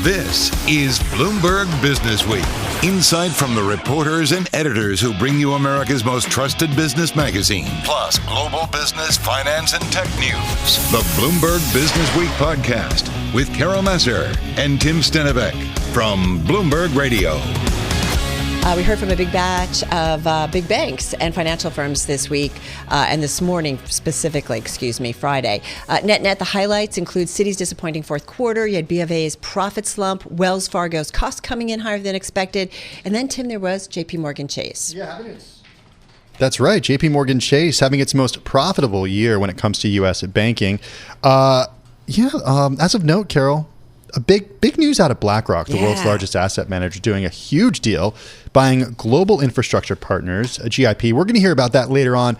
This is Bloomberg Businessweek. Insight from the reporters and editors who bring you America's most trusted business magazine, plus global business, finance, and tech news. The Bloomberg Businessweek podcast with Massar and Tim Stenovec from Bloomberg Radio. We heard from a big batch of big banks and financial firms this week, and this morning specifically, Friday. Net, the highlights include Citi's disappointing fourth quarter. You had B of A's profit slump, Wells Fargo's costs coming in higher than expected, and then, Tim, there was JP Chase. That's right. JP Chase having its most profitable year when it comes to U.S. banking. As of note, Carol, a big news out of BlackRock, the world's largest asset manager, doing a huge deal, buying Global Infrastructure Partners, a GIP. We're going to hear about that later on.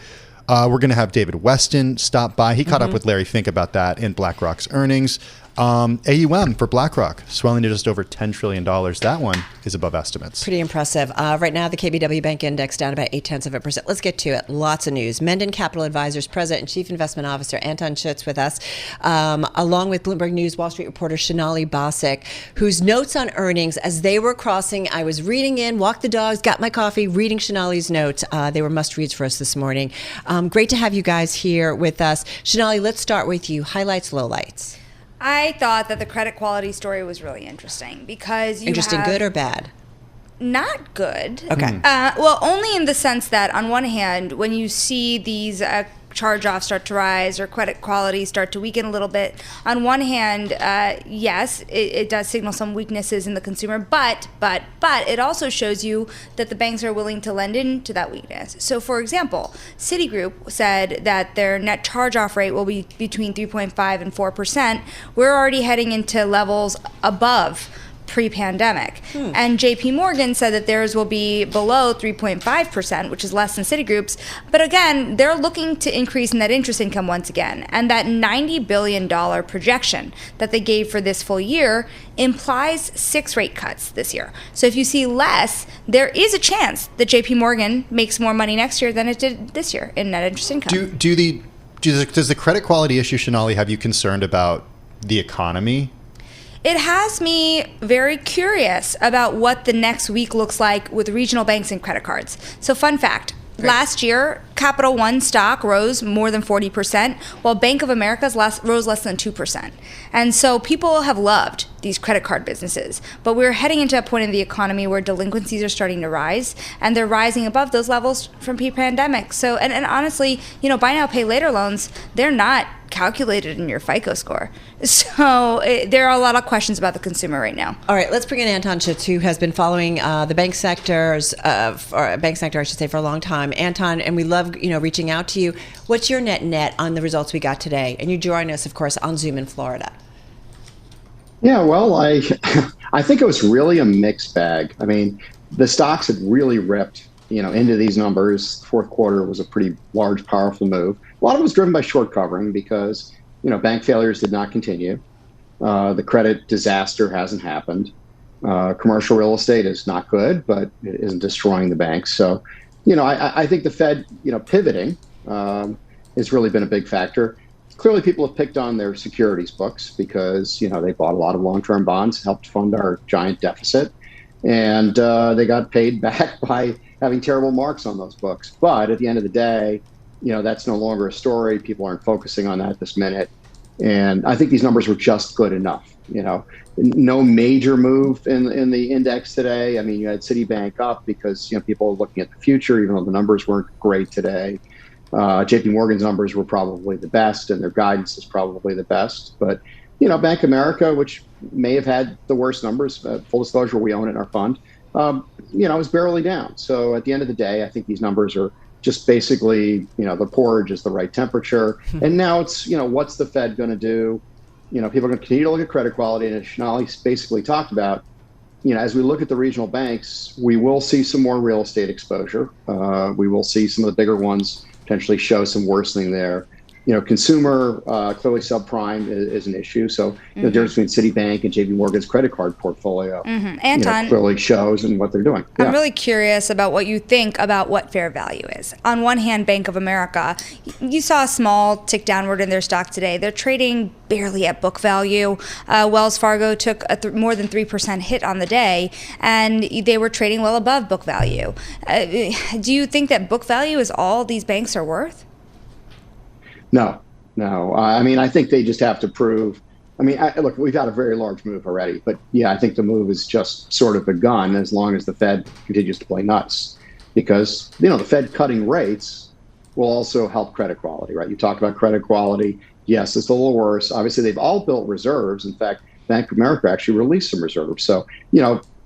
We're going to have David Weston stop by. He caught up with Larry Fink about that in BlackRock's earnings. AUM for BlackRock swelling to just over $10 trillion. That one is above estimates. Pretty impressive. Right now, the KBW Bank Index down about 0.8%. Let's get to it. Lots of news. Mendon Capital Advisors President and Chief Investment Officer Anton Schutz with us, along with Bloomberg News Wall Street reporter Sonali, Basak, whose notes on earnings as they were crossing, I was reading in, walked the dogs, got my coffee, reading Sonali's notes. They were must-reads for us this morning. Great to have you guys here with us. Sonali, let's start with you. Highlights, lowlights. I thought that the credit quality story was really interesting because good or bad? Not good. Okay. Well, only in the sense that on one hand, when you see these charge-offs start to rise or credit quality start to weaken a little bit, on one hand, yes, it does signal some weaknesses in the consumer, but it also shows you that the banks are willing to lend into that weakness. So, for example, Citigroup said that their net charge-off rate will be between 3.5 and 4%. We're already heading into levels above pre-pandemic. And JP Morgan said that theirs will be below 3.5%, which is less than Citigroup's. But again, they're looking to increase net interest income once again. And that $90 billion projection that they gave for this full year implies 6 rate cuts this year. So if you see less, there is a chance that JP Morgan makes more money next year than it did this year in net interest income. Does the credit quality issue, Sonali, have you concerned about the economy? It has me very curious about what the next week looks like with regional banks and credit cards. So fun fact, last year, Capital One stock rose more than 40%, while Bank of America's rose less than 2%. And so people have loved these credit card businesses. But we're heading into a point in the economy where delinquencies are starting to rise, and they're rising above those levels from pre-pandemic. So, and honestly, buy now, pay later loans, they're not calculated in your FICO score. So there are a lot of questions about the consumer right now. All right, let's bring in Anton Schutz, who has been following the bank sector, for a long time. Anton, and we love reaching out to you. What's your net on the results we got today? And you join us, of course, on Zoom in Florida. Yeah, well, I think it was really a mixed bag. I mean, the stocks had really ripped into these numbers. Fourth quarter was a pretty large, powerful move. A lot of it was driven by short covering because, bank failures did not continue. The credit disaster hasn't happened. Commercial real estate is not good, but it isn't destroying the banks. So, I think the Fed, pivoting has really been a big factor. Clearly, people have picked on their securities books because, they bought a lot of long-term bonds, helped fund our giant deficit, and they got paid back by having terrible marks on those books. But at the end of the day, that's no longer a story. People aren't focusing on that this minute. And I think these numbers were just good enough. No major move in the index today. I mean, you had Citibank up because, people are looking at the future, even though the numbers weren't great today. JP Morgan's numbers were probably the best, and their guidance is probably the best. But, Bank of America, which may have had the worst numbers, full disclosure, we own it in our fund, is barely down. So at the end of the day, I think these numbers are just basically, the porridge is the right temperature. And now it's, what's the Fed going to do? People are going to continue to look at credit quality. And as Sonali basically talked about, as we look at the regional banks, we will see some more real estate exposure. We will see some of the bigger ones potentially show some worsening there. Consumer, clearly subprime is an issue. So the difference between Citibank and JP Morgan's credit card portfolio Anton, clearly shows in what they're doing. I'm really curious about what you think about what fair value is. On one hand, Bank of America, you saw a small tick downward in their stock today. They're trading barely at book value. Wells Fargo took a more than 3% hit on the day, and they were trading well above book value. Do you think that book value is all these banks are worth? No. I think they just have to prove. Look, we've had a very large move already, but I think the move is just sort of begun as long as the Fed continues to play nuts, because the Fed cutting rates will also help credit quality, right? You talk about credit quality. Yes, it's a little worse. Obviously, they've all built reserves. In fact, Bank of America actually released some reserves. So,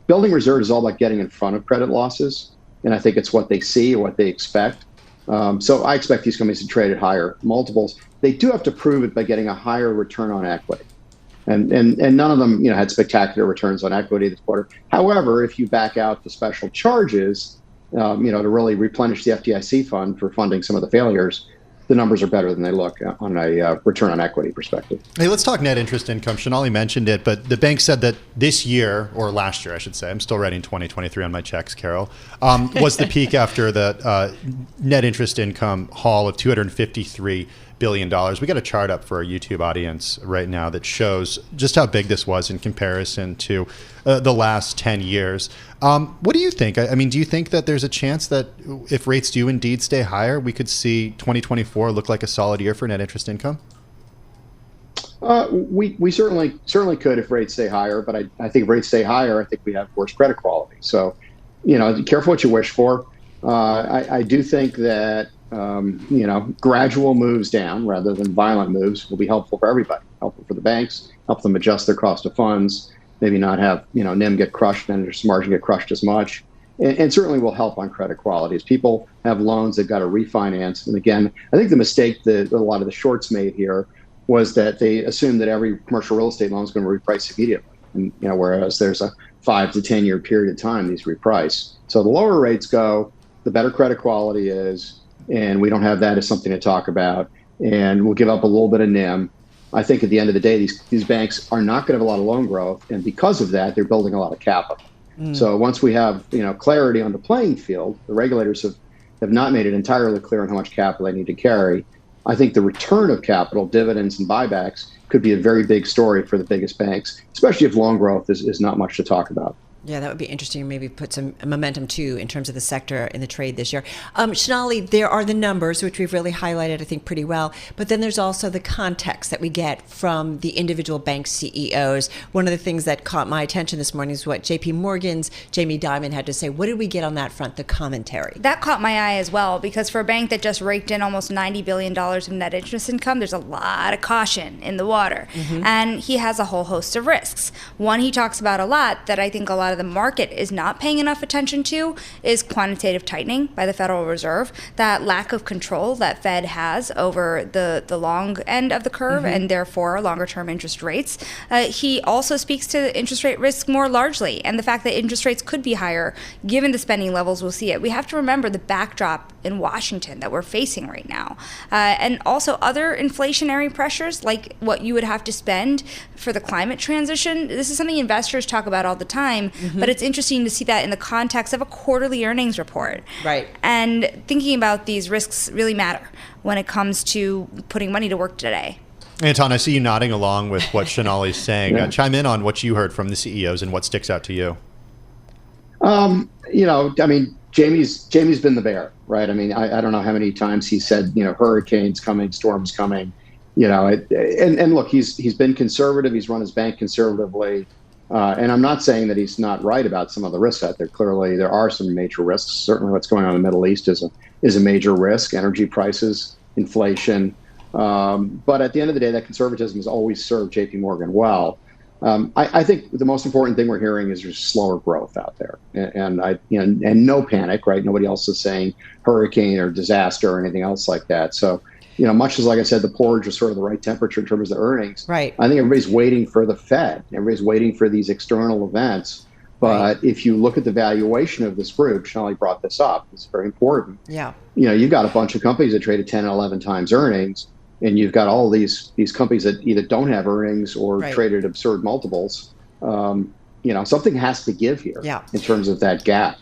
building reserves is all about getting in front of credit losses, and I think it's what they see or what they expect. So I expect these companies to trade at higher multiples. They do have to prove it by getting a higher return on equity. And none of them, had spectacular returns on equity this quarter. However, if you back out the special charges, to really replenish the FDIC fund for funding some of the failures, the numbers are better than they look on a return on equity perspective. Hey, let's talk net interest income. Sonali mentioned it, but the bank said that this year, or last year, I should say, I'm still writing 2023 on my checks, Carol, was the peak after the net interest income haul of $253 billion. We got a chart up for our YouTube audience right now that shows just how big this was in comparison to the last 10 years. What do you think? Do you think that there's a chance that if rates do indeed stay higher, we could see 2024 look like a solid year for net interest income? We certainly could if rates stay higher, but I think if rates stay higher, I think we have worse credit quality. So, careful what you wish for. I do think that gradual moves down rather than violent moves will be helpful for everybody. Helpful for the banks, help them adjust their cost of funds, maybe not have NIM get crushed, net interest margin get crushed as much, and certainly will help on credit quality as people have loans that got to refinance. And again, I think the mistake that a lot of the shorts made here was that they assumed that every commercial real estate loan is going to reprice immediately, and whereas there's a 5 to 10 year period of time these reprice. So the lower rates go, the better credit quality is, and we don't have that as something to talk about, and we'll give up a little bit of NIM. I think at the end of the day, these banks are not going to have a lot of loan growth, and because of that, they're building a lot of capital. So once we have clarity on the playing field, the regulators have not made it entirely clear on how much capital they need to carry. I think the return of capital, dividends and buybacks, could be a very big story for the biggest banks, especially if loan growth is not much to talk about. Yeah, that would be interesting. Maybe put some momentum too in terms of the sector in the trade this year. Sonali, there are the numbers, which we've really highlighted, I think, pretty well. But then there's also the context that we get from the individual bank CEOs. One of the things that caught my attention this morning is what JP Morgan's Jamie Dimon had to say. What did we get on that front, the commentary? That caught my eye as well, because for a bank that just raked in almost $90 billion in net interest income, there's a lot of caution in the water. And he has a whole host of risks. One he talks about a lot that I think a lot of the market is not paying enough attention to is quantitative tightening by the Federal Reserve, that lack of control that Fed has over the long end of the curve and therefore longer term interest rates. He also speaks to interest rate risk more largely and the fact that interest rates could be higher given the spending levels we'll see it. We have to remember the backdrop in Washington that we're facing right now. And also other inflationary pressures like what you would have to spend for the climate transition. This is something investors talk about all the time. But it's interesting to see that in the context of a quarterly earnings report. Right. And thinking about these risks really matter when it comes to putting money to work today. Anton, I see you nodding along with what Sonali's saying. Chime in on what you heard from the CEOs and what sticks out to you. Jamie's been the bear, right? I don't know how many times he said, hurricanes coming, storms coming, and look, he's been conservative. He's run his bank conservatively. And I'm not saying that he's not right about some of the risks out there. Clearly, there are some major risks. Certainly what's going on in the Middle East is a major risk, energy prices, inflation. But at the end of the day, that conservatism has always served JP Morgan well. I think the most important thing we're hearing is there's slower growth out there. And no panic, right? Nobody else is saying hurricane or disaster or anything else like that. So, much as, like I said, the porridge was sort of the right temperature in terms of the earnings. Right. I think everybody's waiting for the Fed. Everybody's waiting for these external events. But if you look at the valuation of this group, Sonali brought this up. It's very important. Yeah. You've got a bunch of companies that trade at 10 and 11 times earnings. and you've got all these companies that either don't have earnings or Right. trade at absurd multiples, something has to give here Yeah. in terms of that gap.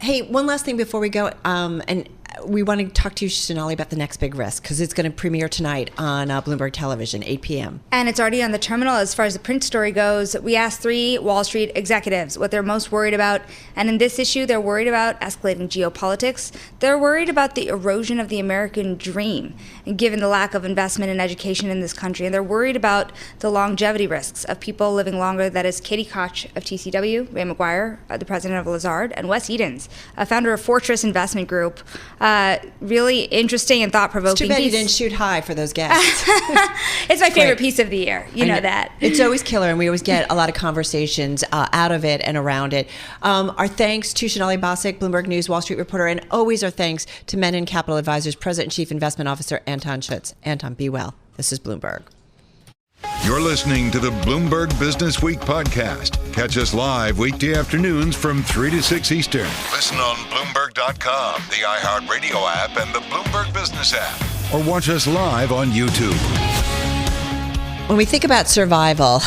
Hey, one last thing before we go, and we want to talk to you, Sonali, about the next big risk, because it's going to premiere tonight on Bloomberg Television, 8 p.m. And it's already on the terminal. As far as the print story goes, we asked 3 Wall Street executives what they're most worried about. And in this issue, they're worried about escalating geopolitics. They're worried about the erosion of the American dream, and given the lack of investment in education in this country. And they're worried about the longevity risks of people living longer. That is Katie Koch of TCW, Ray McGuire, the president of Lazard, and Wes Edens, founder of Fortress Investment Group. Really interesting and thought-provoking It's too bad you piece. didn't shoot high for those guests. It's my favorite Great. piece of the year. You know that. It's always killer, and we always get a lot of conversations out of it and around it. Our thanks to Sonali Basak, Bloomberg News, Wall Street reporter, and always our thanks to Mendon Capital Advisors President and Chief Investment Officer Anton Schutz. Anton, be well. This is Bloomberg. You're listening to the Bloomberg Businessweek podcast. Catch us live weekday afternoons from 3 to 6 Eastern. Listen on Bloomberg.com, the iHeartRadio app, and the Bloomberg Business app. Or watch us live on YouTube. When we think about survival,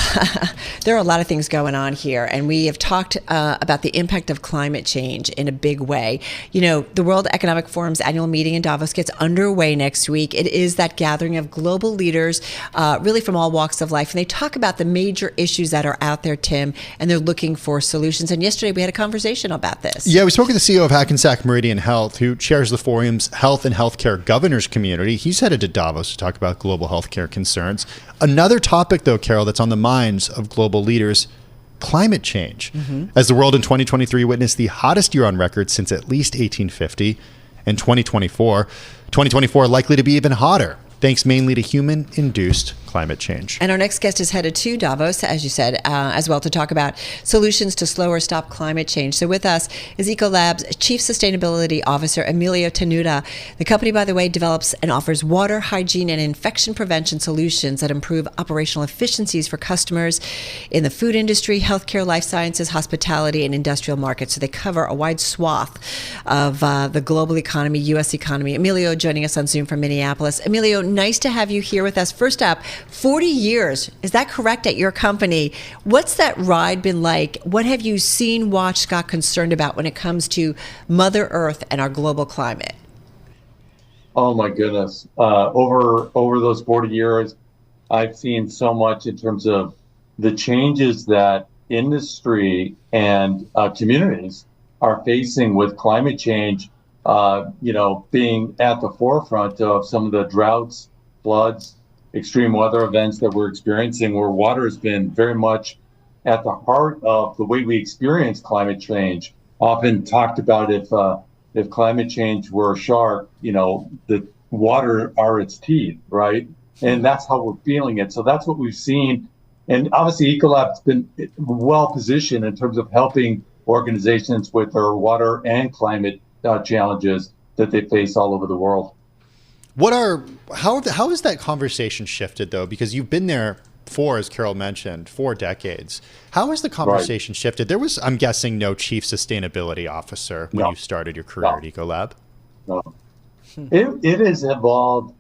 there are a lot of things going on here, and we have talked about the impact of climate change in a big way. You know, the World Economic Forum's annual meeting in Davos gets underway next week. It is that gathering of global leaders, really from all walks of life, and they talk about the major issues that are out there, Tim, and they're looking for solutions. And yesterday we had a conversation about this. Yeah, we spoke with the CEO of Hackensack Meridian Health, who chairs the forum's health and healthcare governors community. He's headed to Davos to talk about global healthcare concerns. Another topic, though, Carol, that's on the minds of global leaders, climate change. As the world in 2023 witnessed the hottest year on record since at least 1850, and 2024 likely to be even hotter, thanks mainly to human-induced climate change. And our next guest is headed to Davos, as you said, as well, to talk about solutions to slow or stop climate change. So with us is Ecolab's Chief Sustainability Officer, Emilio Tenuta. The company, by the way, develops and offers water, hygiene, and infection prevention solutions that improve operational efficiencies for customers in the food industry, healthcare, life sciences, hospitality, and industrial markets. So they cover a wide swath of the global economy, U.S. economy. Emilio joining us on Zoom from Minneapolis. Emilio, nice to have you here with us. First up, 40 years, is that correct, at your company? What's that ride been like? What have you seen, watched, got concerned about when it comes to Mother Earth and our global climate? Oh my goodness. Over those 40 years, I've seen so much in terms of the changes that industry and communities are facing with climate change, being at the forefront of some of the droughts, floods, extreme weather events that we're experiencing, where water has been very much at the heart of the way we experience climate change. Often talked about if climate change were a shark, the water are its teeth, right? And that's how we're feeling it. So that's what we've seen. And obviously Ecolab's been well positioned in terms of helping organizations with their water and climate challenges that they face all over the world. How has that conversation shifted, though? Because you've been there for, as Carol mentioned, 4 decades. How has the conversation shifted? There was, I'm guessing, no chief sustainability officer when you started your career at Ecolab. No. It has evolved,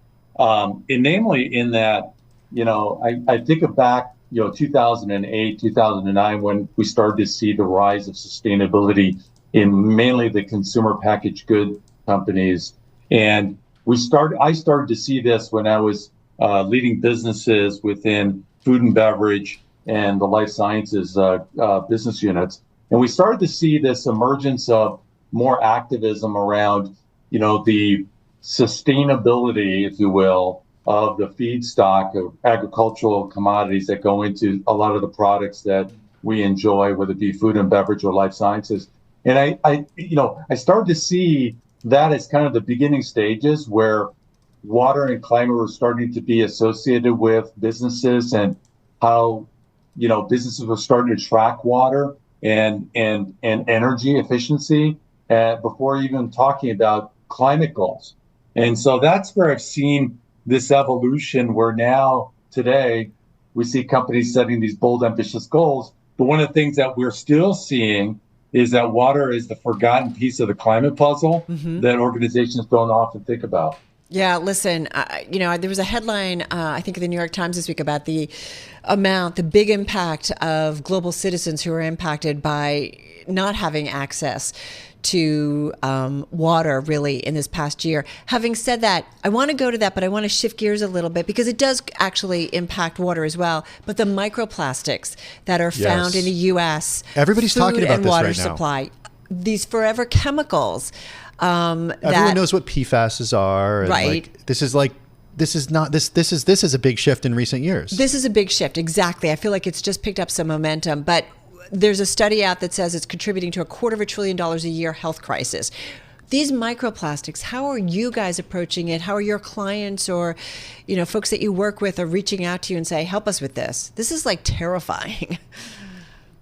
namely in that, I think back, 2008, 2009, when we started to see the rise of sustainability in mainly the consumer packaged good companies. And I started to see this when I was leading businesses within food and beverage and the life sciences business units. And we started to see this emergence of more activism around, the sustainability, if you will, of the feedstock of agricultural commodities that go into a lot of the products that we enjoy, whether it be food and beverage or life sciences. And I started to see that as kind of the beginning stages where water and climate were starting to be associated with businesses, and how, businesses were starting to track water and energy efficiency before even talking about climate goals. And so that's where I've seen this evolution, where now today we see companies setting these bold, ambitious goals. But one of the things that we're still seeing is that water is the forgotten piece of the climate puzzle that organizations don't often think about. Yeah, listen, there was a headline, I think in the New York Times this week about the big impact of global citizens who are impacted by not having access to water really in this past year. Having said that, I want to go to that, but I want to shift gears a little bit because it does actually impact water as well. But the microplastics that are found in the U.S., everybody's talking about and this water right now. Supply, these forever chemicals. Everyone knows what PFASs are. And right. This is a big shift in recent years. This is a big shift. Exactly. I feel like it's just picked up some momentum, but there's a study out that says it's contributing to $250 billion a year health crisis. These microplastics, how are you guys approaching it? How are your clients or, folks that you work with are reaching out to you and say, help us with this? This is like terrifying.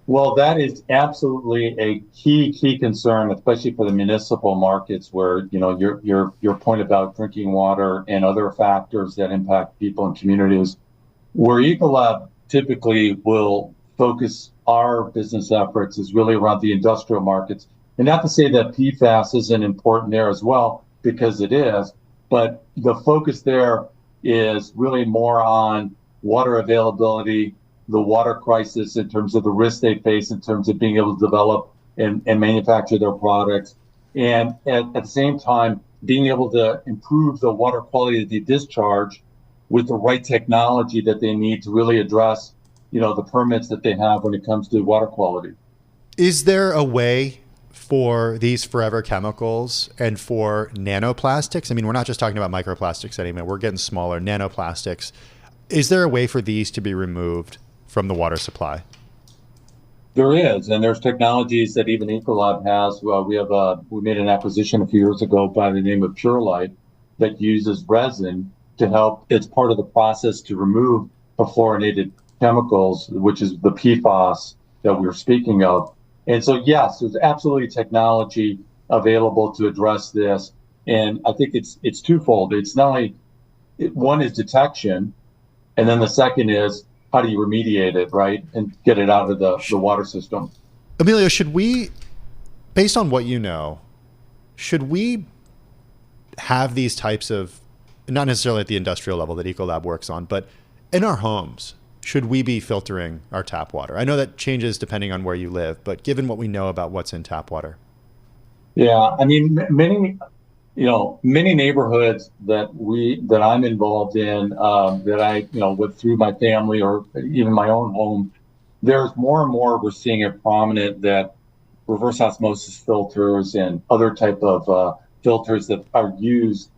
Well, that is absolutely a key concern, especially for the municipal markets where, your point about drinking water and other factors that impact people and communities, where Ecolab typically will focus our business efforts is really around the industrial markets. And not to say that PFAS isn't important there as well, because it is, but the focus there is really more on water availability, the water crisis in terms of the risk they face in terms of being able to develop and manufacture their products. And at the same time, being able to improve the water quality that they discharge with the right technology that they need to really address, the permits that they have when it comes to water quality. Is there a way for these forever chemicals and for nanoplastics? I mean, we're not just talking about microplastics anymore. We're getting smaller, nanoplastics. Is there a way for these to be removed from the water supply? There is, and there's technologies that even Ecolab has. We made an acquisition a few years ago by the name of Purelight that uses resin to help. It's part of the process to remove perfluorinated chemicals, which is the PFAS that we were speaking of. And so, yes, there's absolutely technology available to address this. And I think it's twofold. It's not only, one is detection, and then the second is how do you remediate it, right, and get it out of the water system. Emilio, should we, based on what you know, should we have these types of, not necessarily at the industrial level that Ecolab works on, but in our homes, should we be filtering our tap water? I know that changes depending on where you live, but given what we know about what's in tap water. Yeah, I mean, many neighborhoods that I'm involved in, that I, with through my family or even my own home, there's more and more we're seeing it prominent that reverse osmosis filters and other type of filters that are used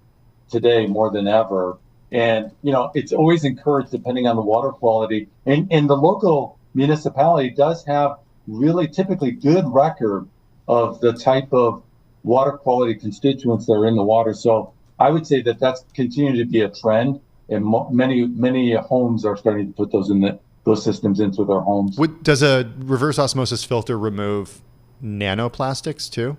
today more than ever. And, it's always encouraged depending on the water quality. And the local municipality does have really typically good record of the type of water quality constituents that are in the water. So I would say that that's continuing to be a trend, and many homes are starting to put those systems into their homes. Does a reverse osmosis filter remove nanoplastics too?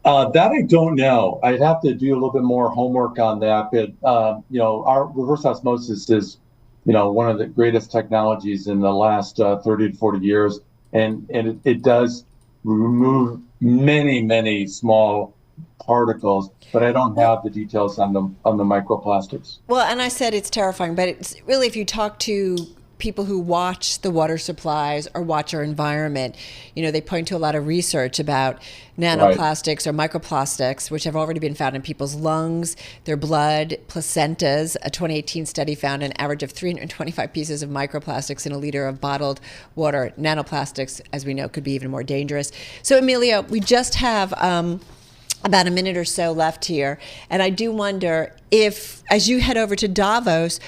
That I don't know. I'd have to do a little bit more homework on that. But our reverse osmosis is, one of the greatest technologies in the last 30 to 40 years, and it does remove many small particles, but I don't have the details on the microplastics. Well, and I said it's terrifying, but it's really, if you talk to people who watch the water supplies or watch our environment, they point to a lot of research about nanoplastics or microplastics, which have already been found in people's lungs, their blood, placentas. A 2018 study found an average of 325 pieces of microplastics in a liter of bottled water. Nanoplastics, as we know, could be even more dangerous. So, Emilio, we just have about a minute or so left here. And I do wonder if, as you head over to Davos,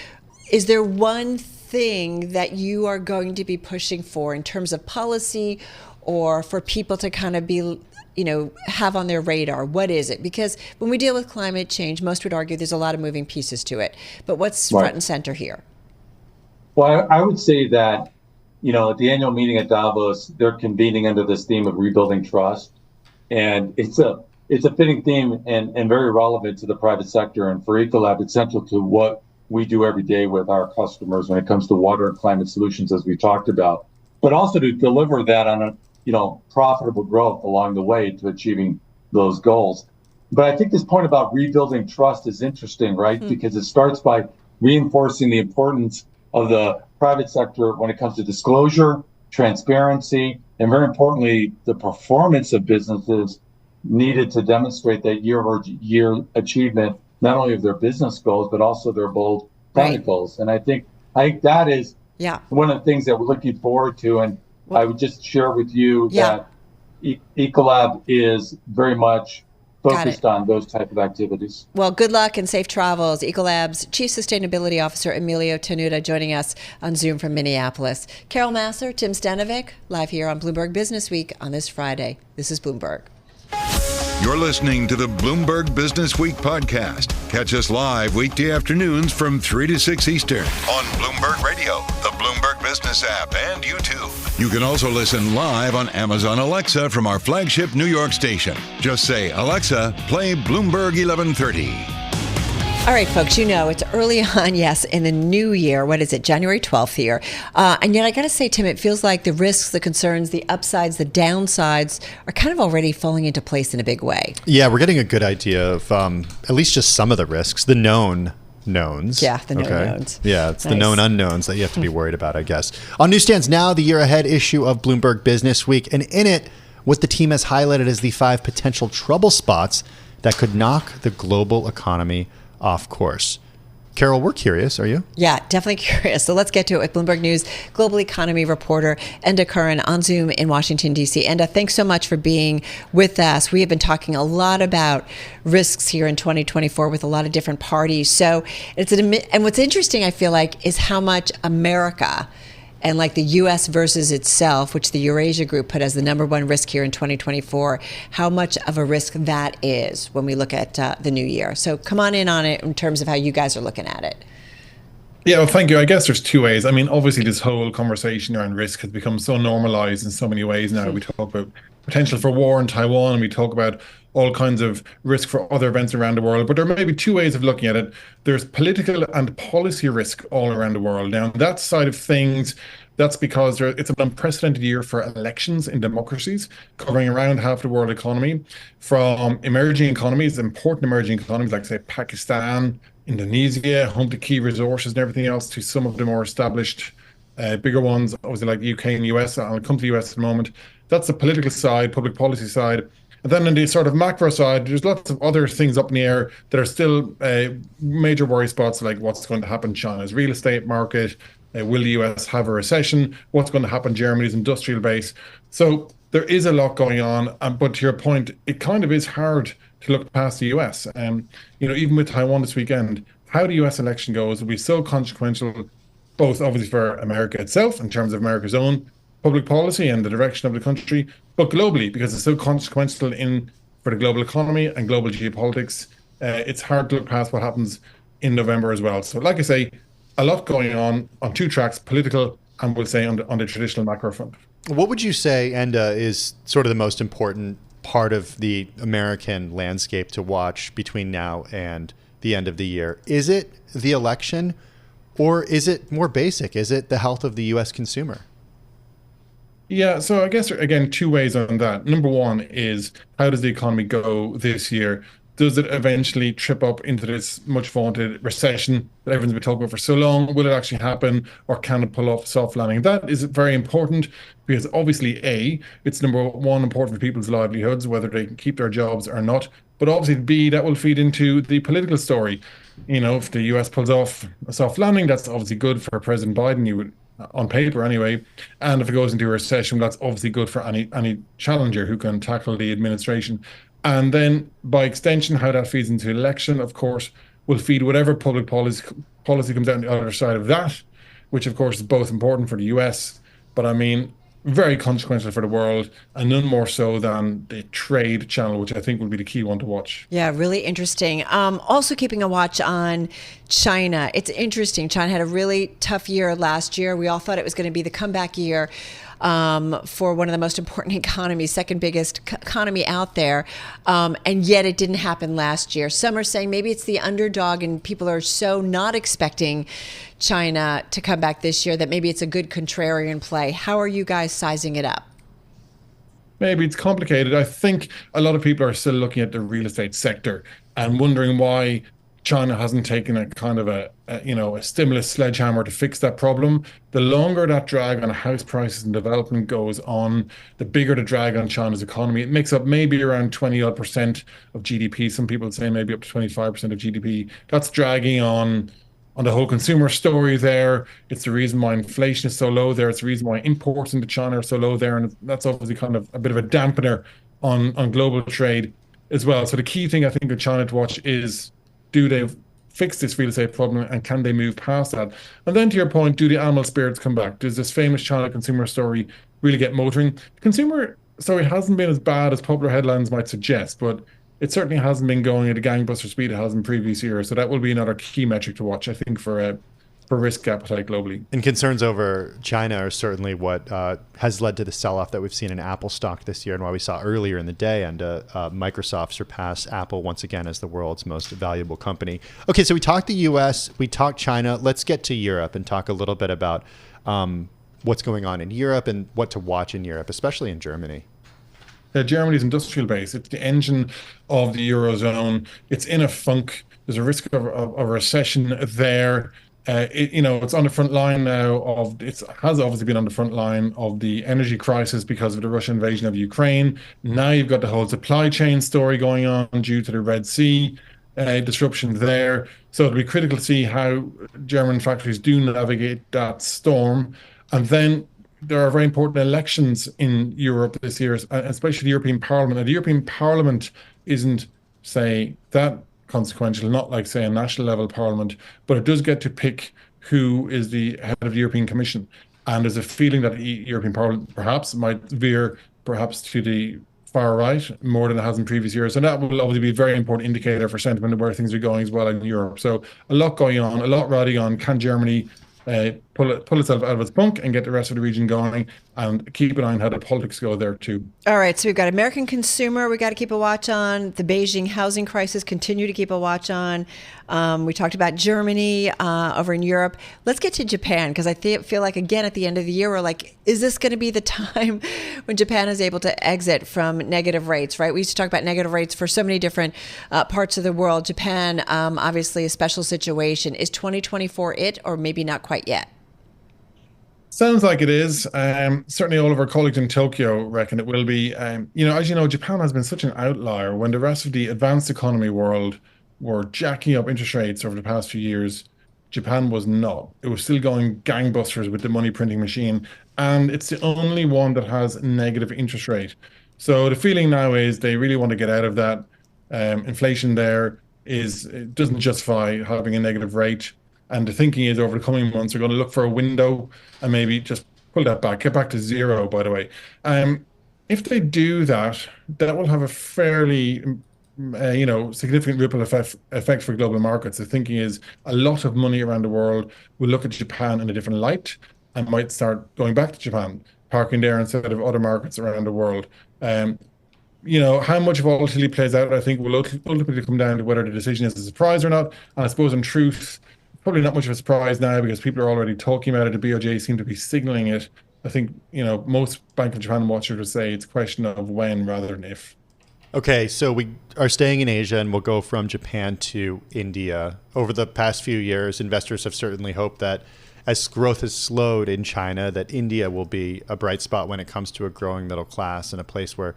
is there one thing that you are going to be pushing for in terms of policy or for people to kind of be, have on their radar? What is it? Because when we deal with climate change, most would argue there's a lot of moving pieces to it. But what's front and center here? Well, I would say that, at the annual meeting at Davos, they're convening under this theme of rebuilding trust. And it's a fitting theme and very relevant to the private sector. And for Ecolab, it's central to what we do every day with our customers when it comes to water and climate solutions, as we talked about, but also to deliver that on a, profitable growth along the way to achieving those goals. But I think this point about rebuilding trust is interesting, right? Because it starts by reinforcing the importance of the private sector when it comes to disclosure, transparency, and very importantly, the performance of businesses needed to demonstrate that year-over-year achievement, not only of their business goals, but also their bold climate goals. And I think that is one of the things that we're looking forward to. And I would just share with you that Ecolab is very much focused on those type of activities. Well, good luck and safe travels. Ecolab's Chief Sustainability Officer, Emilio Tenuta, joining us on Zoom from Minneapolis. Carol Massar, Tim Stenovec, live here on Bloomberg Businessweek on this Friday. This is Bloomberg. You're listening to the Bloomberg Businessweek podcast. Catch us live weekday afternoons from 3 to 6 Eastern on Bloomberg Radio, the Bloomberg Business app, and YouTube. You can also listen live on Amazon Alexa from our flagship New York station. Just say, Alexa, play Bloomberg 1130. All right, folks, you know, it's early on, yes, in the new year. What is it, January 12th here? And yet I got to say, Tim, it feels like the risks, the concerns, the upsides, the downsides are kind of already falling into place in a big way. Yeah, we're getting a good idea of at least just some of the risks, the known knowns. Yeah, the known knowns. Yeah, it's the known unknowns that you have to be worried about, I guess. On newsstands now, the year ahead issue of Bloomberg Businessweek, and in it, what the team has highlighted as the 5 potential trouble spots that could knock the global economy off course. Carol, we're curious. Are you? Yeah, definitely curious. So let's get to it with Bloomberg News global economy reporter Enda Curran on Zoom in Washington, D.C. Enda, thanks so much for being with us. We have been talking a lot about risks here in 2024 with a lot of different parties. So and what's interesting, I feel like, is how much America and like the U.S. versus itself, which the Eurasia Group put as the number one risk here in 2024, how much of a risk that is when we look at the new year. So come on in on it in terms of how you guys are looking at it. Yeah, well, thank you. I guess there's two ways. I mean, obviously, this whole conversation around risk has become so normalized in so many ways now. We talk about potential for war in Taiwan, and we talk about all kinds of risk for other events around the world. But there may be two ways of looking at it. There's political and policy risk all around the world. Now, on that side of things, that's because it's an unprecedented year for elections in democracies, covering around half the world economy, from emerging economies, important emerging economies like, say, Pakistan, Indonesia, home to key resources and everything else, to some of the more established, bigger ones, obviously like UK and US. I'll come to the US in a moment. That's the political side, public policy side. And then on the sort of macro side, there's lots of other things up in the air that are still major worry spots, like what's going to happen in China's real estate market. Will the US have a recession? What's going to happen in Germany's industrial base? So there is a lot going on. But to your point, it kind of is hard to look past the US. Even with Taiwan this weekend, how the US election goes will be so consequential, both obviously for America itself in terms of America's own public policy and the direction of the country, but globally, because it's so consequential for the global economy and global geopolitics. It's hard to look past what happens in November as well. So like I say, a lot going on two tracks, political and we'll say on the traditional macro front. What would you say, Enda, is sort of the most important part of the American landscape to watch between now and the end of the year? Is it the election, or is it more basic? Is it the health of the U.S. consumer? Yeah, so I guess, again, two ways on that. Number one is, how does the economy go this year? Does it eventually trip up into this much vaunted recession that everyone's been talking about for so long? Will it actually happen, or can it pull off a soft landing? That is very important because obviously, A, it's number one important for people's livelihoods, whether they can keep their jobs or not. But obviously, B, that will feed into the political story. If the US pulls off a soft landing, that's obviously good for President Biden, on paper anyway. And if it goes into a recession, that's obviously good for any challenger who can tackle the administration. And then by extension, how that feeds into election, of course, will feed whatever public policy comes out on the other side of that, which of course is both important for the US, but very consequential for the world, and none more so than the trade channel, which I think will be the key one to watch. Yeah, really interesting. Also keeping a watch on China. It's interesting. China had a really tough year last year. We all thought it was going to be the comeback year for one of the most important economies, second biggest economy out there. And yet it didn't happen last year. Some are saying maybe it's the underdog and people are so not expecting China to come back this year that maybe it's a good contrarian play. How are you guys sizing it up? maybe it's complicated. I think a lot of people are still looking at the real estate sector and wondering why China hasn't taken a kind of a stimulus sledgehammer to fix that problem. The longer that drag on house prices and development goes on, the bigger the drag on China's economy. It makes up maybe around 20% of GDP. Some people say maybe up to 25% of GDP. That's dragging on the whole consumer story there. It's the reason why inflation is so low there. It's the reason why imports into China are so low there. And that's obviously kind of a bit of a dampener on global trade as well. So the key thing I think with China to watch is, do they fix this real estate problem and can they move past that? And then to your point, do the animal spirits come back? Does this famous China consumer story really get motoring? The consumer story hasn't been as bad as popular headlines might suggest, but it certainly hasn't been going at a gangbuster speed it has in previous years. So that will be another key metric to watch, I think, for risk appetite globally. And concerns over China are certainly what has led to the sell-off that we've seen in Apple stock this year, and why we saw earlier in the day and Microsoft surpass Apple once again as the world's most valuable company. Okay, so we talked the U.S., we talked China. Let's get to Europe and talk a little bit about what's going on in Europe and what to watch in Europe, especially in Germany. Germany's industrial base. It's the engine of the Eurozone. It's in a funk. There's a risk of a recession there. It's on the front line now has obviously been on the front line of the energy crisis because of the Russian invasion of Ukraine. Now you've got the whole supply chain story going on due to the Red Sea disruptions there. So it'll be critical to see how German factories do navigate that storm. And then there are very important elections in Europe this year, especially the European Parliament. Now, the European Parliament isn't, say, that consequential, not like, say, a national level parliament, but it does get to pick who is the head of the European Commission. And there's a feeling that the European Parliament perhaps might veer perhaps to the far right more than it has in previous years. And that will obviously be a very important indicator for sentiment of where things are going as well in Europe. So a lot going on, a lot riding on. Can Germany pull itself out of its bunk and get the rest of the region going, and keep an eye on how the politics go there too. All right, so we've got American consumer we got to keep a watch on. The Beijing housing crisis, continue to keep a watch on. We talked about Germany over in Europe. Let's get to Japan, because I feel like, again, at the end of the year, we're like, is this going to be the time when Japan is able to exit from negative rates, right? We used to talk about negative rates for so many different parts of the world. Japan, obviously a special situation. Is 2024 it, or maybe not quite yet? Sounds like it is. Certainly all of our colleagues in Tokyo reckon it will be. As you know, Japan has been such an outlier. When the rest of the advanced economy world were jacking up interest rates over the past few years, Japan was not. It was still going gangbusters with the money printing machine. And it's the only one that has negative interest rate. So the feeling now is they really want to get out of that. Inflation there it doesn't justify having a negative rate. And the thinking is over the coming months, they're going to look for a window and maybe just pull that back, get back to zero, by the way. If they do that, that will have a fairly, significant ripple effect for global markets. The thinking is a lot of money around the world will look at Japan in a different light and might start going back to Japan, parking there instead of other markets around the world. How much volatility plays out, I think, will ultimately come down to whether the decision is a surprise or not. And I suppose in truth, probably not much of a surprise now because people are already talking about it. The BOJ seem to be signaling it. I think, most Bank of Japan watchers would say it's a question of when rather than if. Okay, so we are staying in Asia, and we'll go from Japan to India. Over the past few years, investors have certainly hoped that as growth has slowed in China, that India will be a bright spot when it comes to a growing middle class and a place where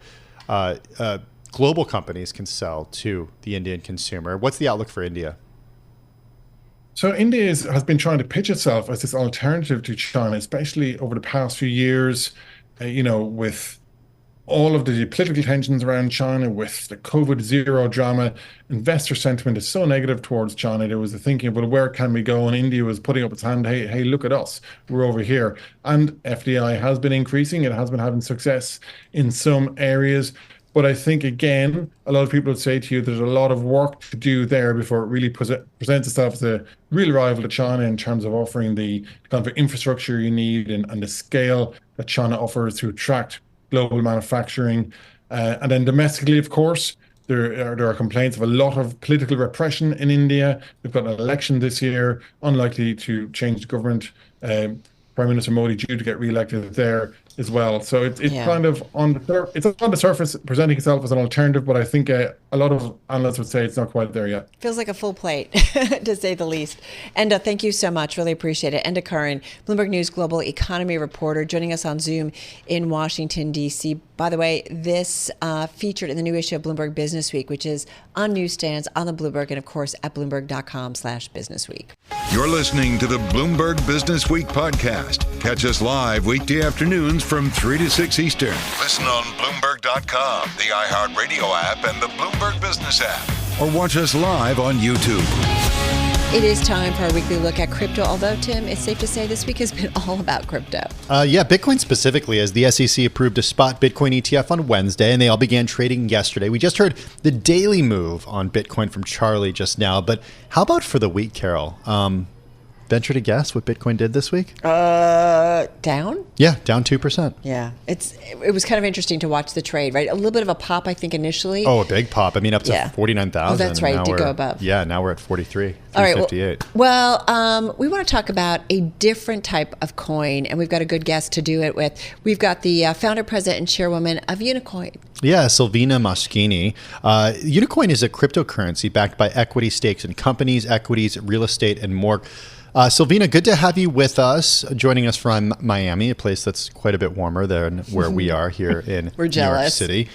global companies can sell to the Indian consumer. What's the outlook for India? So India has been trying to pitch itself as this alternative to China, especially over the past few years, with all of the political tensions around China, with the COVID zero drama. Investor sentiment is so negative towards China. There was the thinking, well, where can we go? And India was putting up its hand, hey, look at us. We're over here. And FDI has been increasing. It has been having success in some areas. But I think, again, a lot of people would say to you, there's a lot of work to do there before it really presents itself as a real rival to China in terms of offering the kind of infrastructure you need and the scale that China offers to attract global manufacturing. And then domestically, of course, there are complaints of a lot of political repression in India. We've got an election this year, unlikely to change the government. Prime Minister Modi due to get re-elected there. as well. So it's kind of it's on the surface presenting itself as an alternative, but I think a lot of analysts would say it's not quite there yet. Feels like a full plate, to say the least. Enda, thank you so much. Really appreciate it. Enda Curran, Bloomberg News Global Economy Reporter, joining us on Zoom in Washington, D.C. By the way, this featured in the new issue of Bloomberg Businessweek, which is on newsstands, on the Bloomberg, and of course at Bloomberg.com/Businessweek. You're listening to the Bloomberg Businessweek podcast. Catch us live weekday afternoons from 3 to 6 Eastern. Listen on Bloomberg.com, the iHeartRadio app, and the Bloomberg Business app. Or watch us live on YouTube. It is time for our weekly look at crypto, although, Tim, it's safe to say this week has been all about crypto. Bitcoin specifically, as the SEC approved a spot Bitcoin ETF on Wednesday, and they all began trading yesterday. We just heard the daily move on Bitcoin from Charlie just now, but how about for the week, Carol? Venture to guess what Bitcoin did this week? Down? Yeah, down 2%. Yeah, it was kind of interesting to watch the trade, right? A little bit of a pop, I think, initially. Oh, a big pop. I mean, up to 49,000. Oh, that's right. It did go above. Yeah, now we're at 43, All right. 358. Well, we want to talk about a different type of coin, and we've got a good guest to do it with. We've got the founder, president, and chairwoman of Unicoin. Yeah, Silvina Moschini. Unicoin is a cryptocurrency backed by equity stakes in companies, equities, real estate, and more. Silvina, good to have you with us, joining us from Miami, a place that's quite a bit warmer than where we are here in New York City.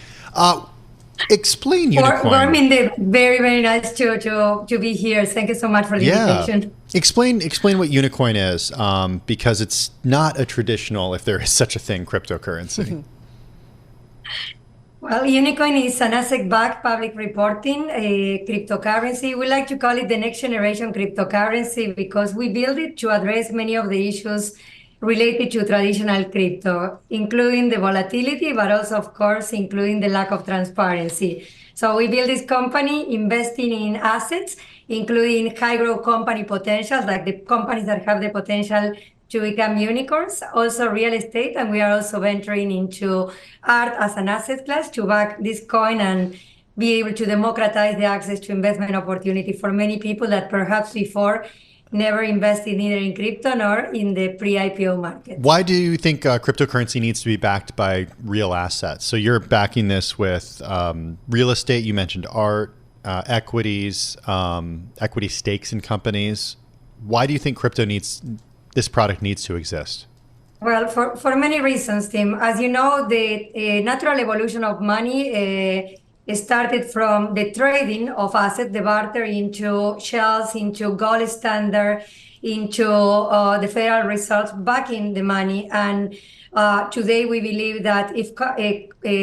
Explain Unicoin. Warm indeed. Very, very nice to be here. Thank you so much for the invitation. Explain what Unicoin is, because it's not a traditional, if there is such a thing, cryptocurrency. Well, Unicoin is an asset-backed public reporting cryptocurrency. We like to call it the next generation cryptocurrency because we built it to address many of the issues related to traditional crypto, including the volatility, but also, of course, including the lack of transparency. So we built this company investing in assets, including high-growth company potentials, like the companies that have the potential to become unicorns, also real estate, and we are also venturing into art as an asset class to back this coin and be able to democratize the access to investment opportunity for many people that perhaps before never invested neither in crypto nor in the pre-IPO market. Why do you think cryptocurrency needs to be backed by real assets? So you're backing this with real estate, you mentioned art, equities, equity stakes in companies. Why do you think this product needs to exist? Well, for many reasons, Tim. As you know, the natural evolution of money started from the trading of assets, the barter into shells, into gold standard, into the Federal Reserve backing the money. And today we believe that if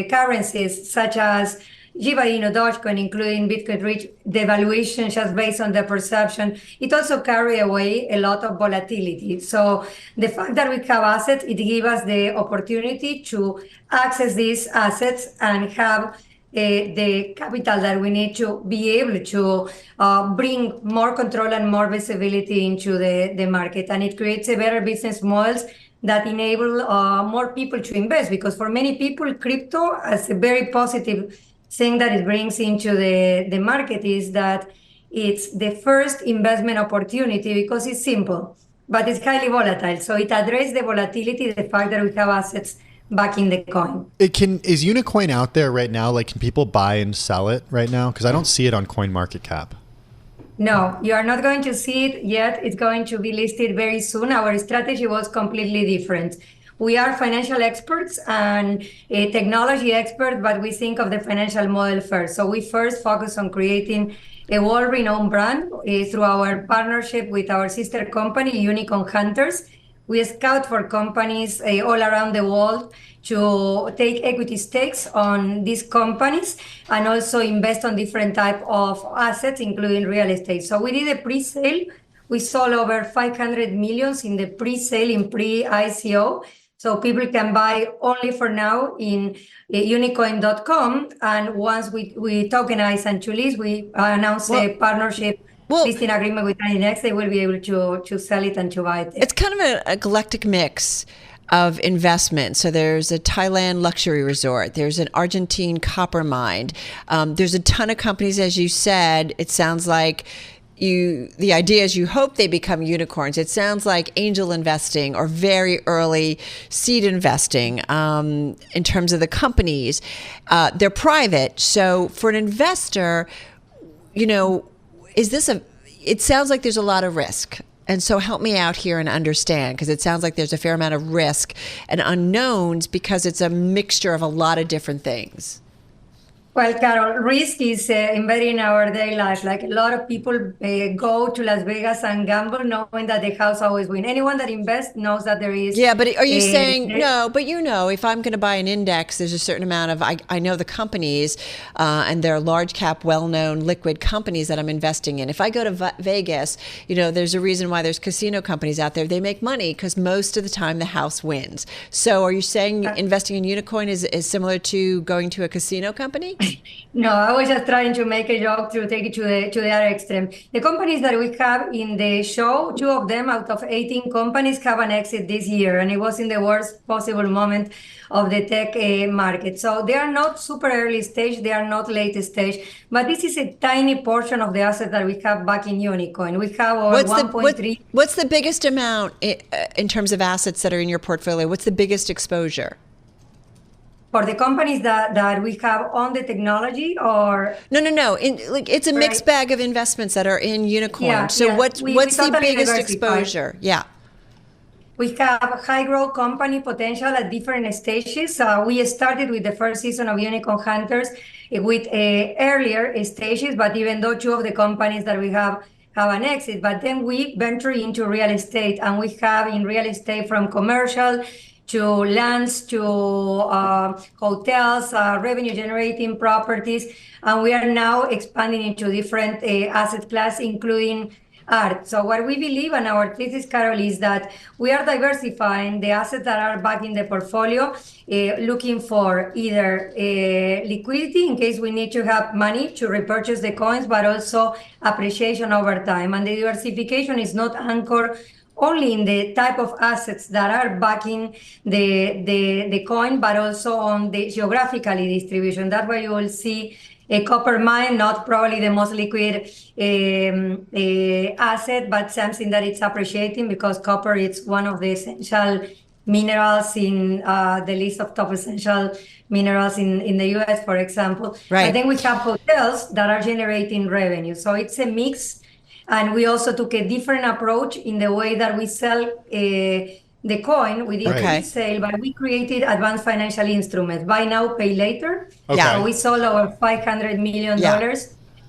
currencies such as Shiba Dogecoin, including Bitcoin, reach the valuation just based on the perception, it also carry away a lot of volatility. So the fact that we have assets, it gives us the opportunity to access these assets and have the capital that we need to be able to bring more control and more visibility into the market. And it creates a better business models that enable more people to invest, because for many people, crypto as a very positive thing that it brings into the market is that it's the first investment opportunity because it's simple, but it's highly volatile. So it addresses the volatility, the fact that we have assets backing the coin. Is Unicoin out there right now? Like, can people buy and sell it right now? Because I don't see it on CoinMarketCap. No, you are not going to see it yet. It's going to be listed very soon. Our strategy was completely different. We are financial experts and technology experts, but we think of the financial model first. So we first focus on creating a world-renowned brand through our partnership with our sister company, Unicoin Hunters. We scout for companies all around the world to take equity stakes on these companies and also invest on different type of assets, including real estate. So we did a pre-sale. We sold over 500 millions in the pre-sale, in pre-ICO. So people can buy only for now in unicoin.com. And once we tokenize and to list, we announce a partnership listing agreement with INX. They will be able to sell it and to buy it. It's kind of an eclectic mix of investment. So there's a Thailand luxury resort. There's an Argentine copper mine. There's a ton of companies, as you said. It sounds like the idea is you hope they become unicorns. It sounds like angel investing or very early seed investing in terms of the companies. They're private. So for an investor, it sounds like there's a lot of risk. And so help me out here and understand, because it sounds like there's a fair amount of risk and unknowns because it's a mixture of a lot of different things. Well, Carol, risk is embedded in our daily life. Like a lot of people go to Las Vegas and gamble knowing that the house always wins. Anyone that invests knows that there is... Yeah, but are you saying, no, but if I'm going to buy an index, there's a certain amount of, I know the companies, and they're large cap, well-known liquid companies that I'm investing in. If I go to Vegas, there's a reason why there's casino companies out there. They make money because most of the time the house wins. So are you saying investing in Unicoin is similar to going to a casino company? No, I was just trying to make a joke to take it to the other extreme. The companies that we have in the show, 2 of them out of 18 companies have an exit this year, and it was in the worst possible moment of the tech market. So they are not super early stage, they are not late stage, but this is a tiny portion of the assets that we have back in Unicoin. We have over 1.3. What's the biggest amount in terms of assets that are in your portfolio? What's the biggest exposure? For the companies that we have on the technology, or no, it's a mixed bag of investments that are in Unicoin. What's the biggest exposure? Yeah, we have high growth company potential at different stages. We started with the first season of Unicorn Hunters with earlier stages, but even though 2 of the companies that we have an exit, but then we venture into real estate, and we have in real estate from commercial to lands, to hotels, revenue-generating properties, and we are now expanding into different asset class, including art. So what we believe, and our thesis, Carol, is that we are diversifying the assets that are back in the portfolio, looking for either liquidity in case we need to have money to repurchase the coins, but also appreciation over time. And the diversification is not anchored only in the type of assets that are backing the coin, but also on the geographically distribution. That's why you will see a copper mine, not probably the most liquid asset, but something that it's appreciating, because copper is one of the essential minerals in the list of top essential minerals in the US, for example. Right. And then we have hotels that are generating revenue. So it's a mix. And we also took a different approach in the way that we sell the coin. We didn't sell, but we created advanced financial instruments. Buy now, pay later. Okay. So we sold over $500 million.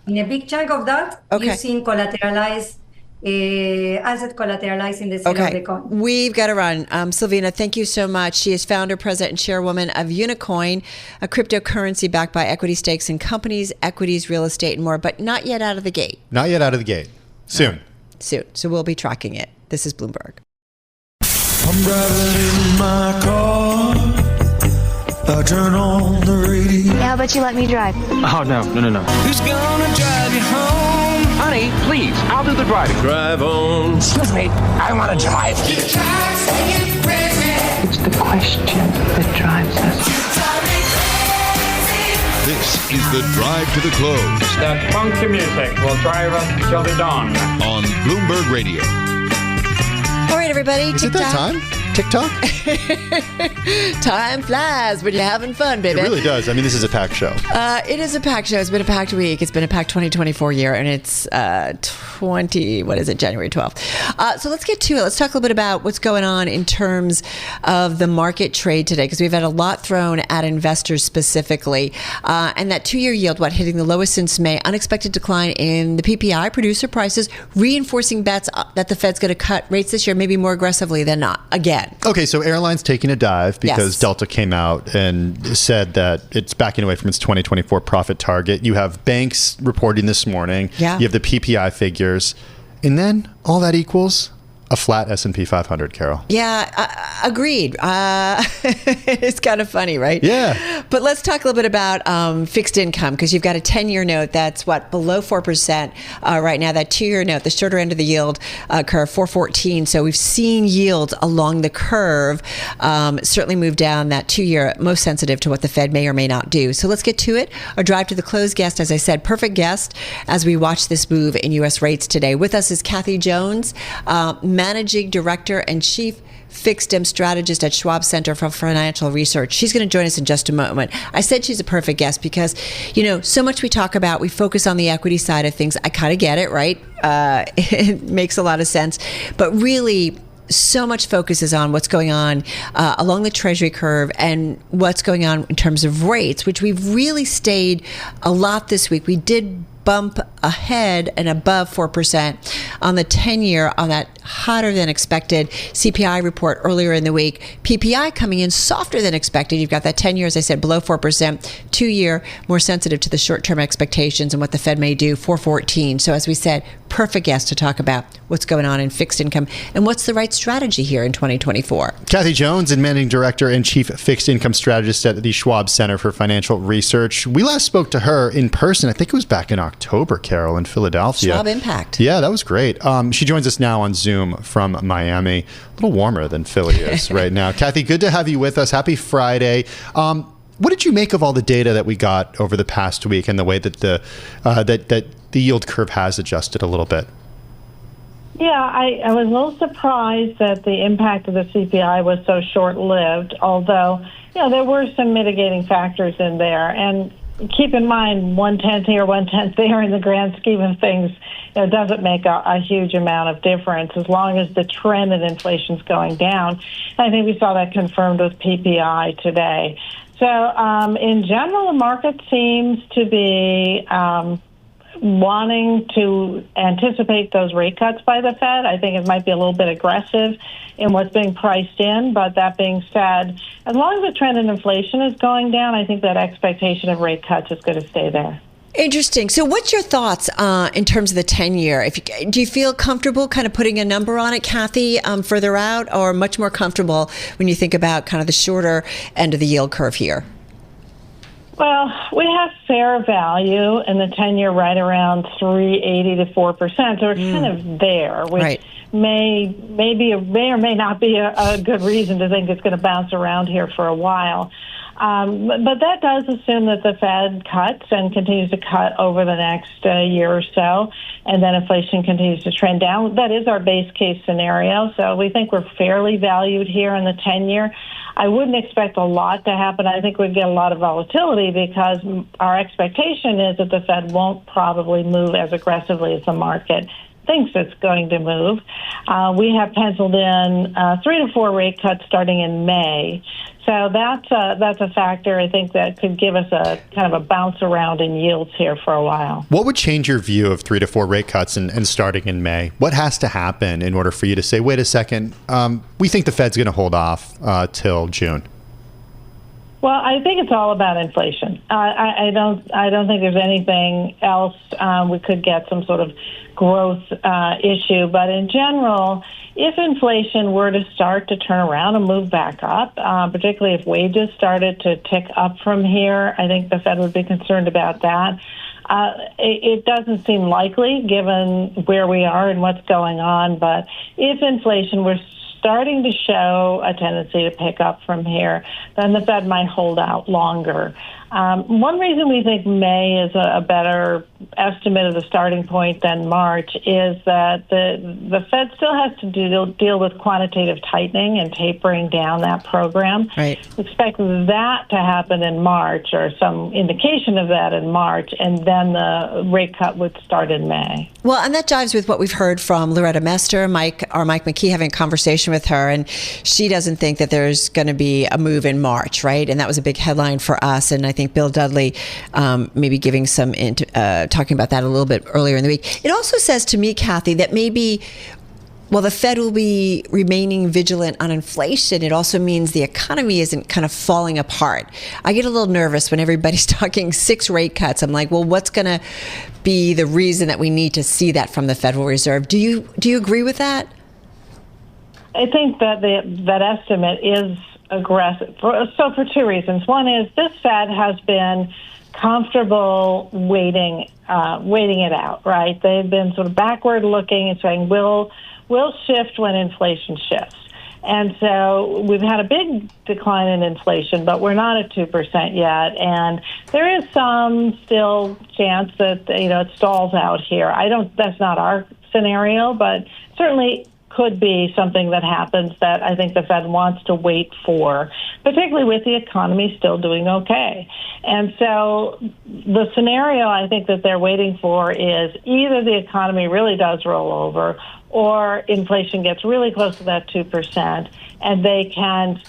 In a big chunk of that, using collateralized asset collateralized in the sale of the coin. We've got to run. Silvina, thank you so much. She is founder, president, and chairwoman of Unicoin, a cryptocurrency backed by equity stakes in companies, equities, real estate, and more, but not yet out of the gate. Not yet out of the gate. Soon. Soon. So we'll be tracking it. This is Bloomberg. I'm driving in my car. I turn on the radio. How about you let me drive? Oh, no. Who's gonna drive you home? Honey, please, I'll do the driving. Drive on. Excuse me, I want to drive. It's the question that drives us. This is the Drive to the Close That funky music will drive us till the dawn. on Bloomberg Radio. All right, everybody. Is it that time? TikTok? Time flies when you're having fun, baby. It really does. I mean, this is a packed show. It is a packed show. It's been a packed week. It's been a packed 2024 year, and it's January 12th. So let's get to it. Let's talk a little bit about what's going on in terms of the market trade today, because we've had a lot thrown at investors specifically. And that 2-year yield, hitting the lowest since May, unexpected decline in the PPI, producer prices, reinforcing bets that the Fed's going to cut rates this year, maybe more aggressively than not, again. Okay, so airlines taking a dive because Delta came out and said that it's backing away from its 2024 profit target. You have banks reporting this morning. Yeah. You have the PPI figures. And then all that equals a flat S&P 500, Carol. Yeah, agreed. It's kind of funny, right? Yeah. But let's talk a little bit about fixed income, because you've got a 10-year note that's below 4% right now. That 2-year note, the shorter end of the yield curve, 4.14. So we've seen yields along the curve certainly move down. That 2-year, most sensitive to what the Fed may or may not do. So let's get to it. Our drive to the close guest, as I said, perfect guest as we watch this move in U.S. rates today. With us is Kathy Jones, Managing Director and Chief Fixed Income Strategist at Schwab Center for Financial Research. She's going to join us in just a moment. I said she's a perfect guest because, so much we talk about, we focus on the equity side of things. I kind of get it, right? It makes a lot of sense. But really, so much focus is on what's going on along the Treasury curve and what's going on in terms of rates, which we've really stayed a lot this week. We did bump ahead and above 4% on the 10-year on that hotter than expected CPI report earlier in the week. PPI coming in softer than expected. You've got that 10-year, as I said, below 4%, 2-year more sensitive to the short-term expectations and what the Fed may do, 4.14. So as we said, perfect guest to talk about what's going on in fixed income and what's the right strategy here in 2024. Kathy Jones, Managing Director and Chief Fixed Income Strategist at the Schwab Center for Financial Research. We last spoke to her in person, I think it was back in October, Carol, in Philadelphia. Schwab Impact. Yeah, that was great. She joins us now on Zoom from Miami. A little warmer than Philly is right now. Kathy, good to have you with us. Happy Friday. What did you make of all the data that we got over the past week and the way that the yield curve has adjusted a little bit? Yeah, I was a little surprised that the impact of the CPI was so short-lived, although, there were some mitigating factors in there. And keep in mind, 1/10 here, 1/10 there in the grand scheme of things, doesn't make a huge amount of difference as long as the trend in inflation is going down. And I think we saw that confirmed with PPI today. So in general, the market seems to be wanting to anticipate those rate cuts by the Fed. I think it might be a little bit aggressive in what's being priced in, but that being said, as long as the trend in inflation is going down, I think that expectation of rate cuts is going to stay there. Interesting. So what's your thoughts in terms of the 10-year? Do you feel comfortable kind of putting a number on it, Kathy, further out, or much more comfortable when you think about kind of the shorter end of the yield curve here? Well, we have fair value in the 10-year right around 3.80 to 4%, so we're kind of there, which may or may not be a good reason to think it's going to bounce around here for a while. But that does assume that the Fed cuts and continues to cut over the next year or so, and then inflation continues to trend down. That is our base case scenario, so we think we're fairly valued here in the 10-year. I wouldn't expect a lot to happen. I think we'd get a lot of volatility because our expectation is that the Fed won't probably move as aggressively as the market thinks it's going to move. We have penciled in 3 to 4 rate cuts starting in May. So that's a factor, I think, that could give us a kind of a bounce around in yields here for a while. What would change your view of 3 to 4 rate cuts and starting in May? What has to happen in order for you to say, wait a second, we think the Fed's going to hold off till June? Well, I think it's all about inflation. I don't think there's anything else. We could get some sort of growth issue, but in general, if inflation were to start to turn around and move back up, particularly if wages started to tick up from here, I think the Fed would be concerned about that. It doesn't seem likely given where we are and what's going on, but if inflation were starting to show a tendency to pick up from here, then the Fed might hold out longer. One reason we think May is a better estimate of the starting point than March is that the Fed still has to deal with quantitative tightening and tapering down that program. Right. Expect that to happen in March, or some indication of that in March, and then the rate cut would start in May. Well, and that jives with what we've heard from Loretta Mester, Mike McKee, having a conversation with her, and she doesn't think that there's going to be a move in March, right? And that was a big headline for us, and I think Bill Dudley maybe giving some talking about that a little bit earlier in the week. It also says to me, Kathy, that maybe while the Fed will be remaining vigilant on inflation, it also means the economy isn't kind of falling apart. I get a little nervous when everybody's talking 6 rate cuts. I'm like, well, what's going to be the reason that we need to see that from the Federal Reserve? Do you agree with that? I think that that estimate is aggressive for two reasons. One is this Fed has been comfortable waiting it out, right? They've been sort of backward looking and saying we'll shift when inflation shifts. And so we've had a big decline in inflation, but we're not at 2% yet. And there is some still chance that, it stalls out here. That's not our scenario, but certainly could be something that happens that I think the Fed wants to wait for, particularly with the economy still doing okay. And so the scenario I think that they're waiting for is either the economy really does roll over or inflation gets really close to that 2%, and they can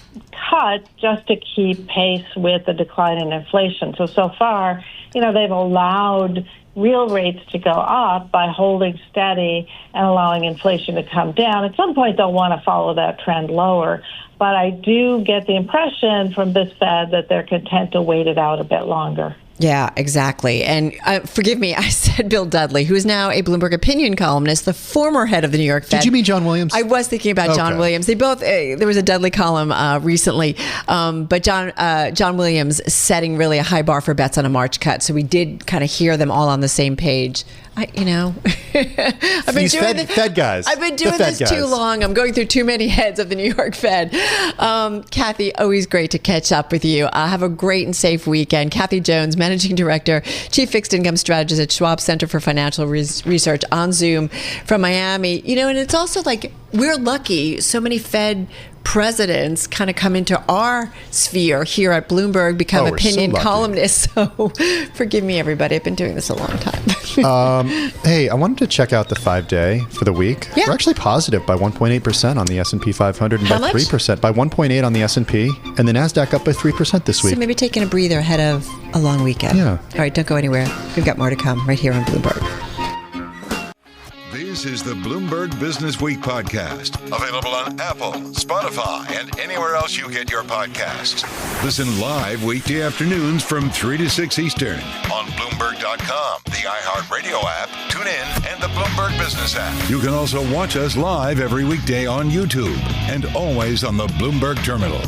cut just to keep pace with the decline in inflation. So far, they've allowed real rates to go up by holding steady and allowing inflation to come down. At some point, they'll want to follow that trend lower. But I do get the impression from this Fed that they're content to wait it out a bit longer. Yeah, exactly. And forgive me, I said Bill Dudley, who is now a Bloomberg opinion columnist, the former head of the New York Fed. Did you mean John Williams? I was thinking about John Williams. They both, there was a Dudley column recently, but John Williams setting really a high bar for bets on a March cut. So we did kind of hear them all on the same page. I've been These doing Fed guys. I've been doing this too long. I'm going through too many heads of the New York Fed. Kathy, always great to catch up with you. Have a great and safe weekend. Kathy Jones, Managing Director, Chief Fixed Income Strategist at Schwab Center for Financial Research on Zoom from Miami. And it's also like we're lucky so many Fed presidents kind of come into our sphere here at Bloomberg, become opinion columnists. So forgive me, everybody. I've been doing this a long time. Hey, I wanted to check out the 5-day for the week. Yeah. We're actually positive by 1.8% on the S&P 500 and by 3%, by 1.8 on the S&P, and the NASDAQ up by 3% this week. So maybe taking a breather ahead of a long weekend. Yeah. All right, don't go anywhere. We've got more to come right here on Bloomberg. This is the Bloomberg Businessweek podcast, available on Apple, Spotify, and anywhere else you get your podcasts. Listen live weekday afternoons from 3 to 6 Eastern on Bloomberg.com, the iHeartRadio app, TuneIn, and the Bloomberg Business app. You can also watch us live every weekday on YouTube and always on the Bloomberg Terminal.